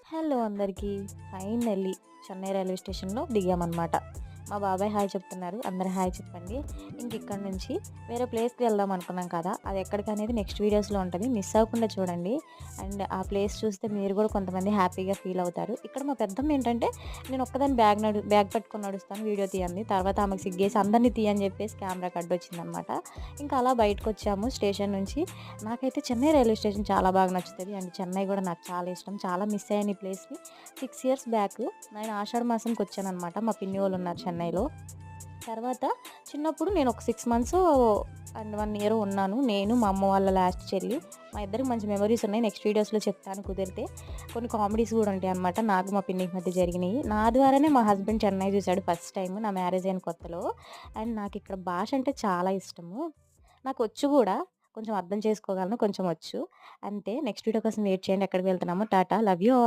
Hello అందరికీ. Finally Chennai railway స్టేషన్‌లో దిగామనమాట. మా బాబాయ్ హాయ్ చెప్తున్నారు. అందరూ హాయ్ చెప్పండి. ఇంకిక్కడి నుంచి వేరే ప్లేస్‌కి వెళ్దాం అనుకున్నాం కదా! అది ఎక్కడికనేది నెక్స్ట్ వీడియోస్‌లో ఉంటది. మిస్ అవ్వకుండా చూడండి. అండ్ ఆ ప్లేస్ చూస్తే మీరు కూడా కొంతమంది హ్యాపీగా ఫీల్ అవుతారు. ఇక్కడ మా పెద్దమ్మ ఏంటంటే నేను ఒక్కదాన్ని బ్యాగ్ పట్టుకొని నడుస్తాను వీడియో తీయండి. తర్వాత ఆమెకు సిగ్గేసి అందరిని తీయని చెప్పేసి కెమెరాకి అడ్డొచ్చిందనమాట. ఇంకా అలా బయటకొచ్చాము స్టేషన్ నుంచి. నాకైతే చెన్నై రైల్వే స్టేషన్ చాలా బాగా నచ్చుతది. అండ్ చెన్నై గూడా నాకు చాలా ఇష్టం. చాలా మిస్ అయ్యాను ఈ ప్లేస్‌ని. 6 ఇయర్స్ బ్యాక్ నేను ఆషాఢ మాసంకొచ్చాననమాట. మా పిన్ని వోళ్ళున్నారు చెన్నైలో. తర్వాత చిన్నప్పుడు నేను ఒక 6 మంత్స్ అండ్ 1 ఇయర్ ఉన్నాను. నేను, మా అమ్మ వాళ్ళ లాస్ట్ చెల్లి. మా ఇద్దరికి మంచి మెమోరీస్ ఉన్నాయి. నెక్స్ట్ వీడియోస్‌లో చెప్తాను కుదిరితే. కొన్ని కామెడీస్ గూడా ఉంటాయనమాట. నాకు మా పిన్నికి మధ్య జరిగినియి. నా ద్వారానే మా హస్బెండ్ చెన్నై చూసాడు ఫస్ట్ టైమ్ నా మ్యారేజ్ అయిన కొత్తలో. అండ్ నాకిక్కడ భాష అంటే చాలా ఇష్టము. నాకొచ్చు గూడా. కొంచెం అర్థం చేసుకోగలను. కొంచెం వచ్చు. అంతే. నెక్స్ట్ వీడియో కోసం వెయిట్ చేయండి. ఎక్కడికి వెళ్తున్నామో. టాటా. Love you all.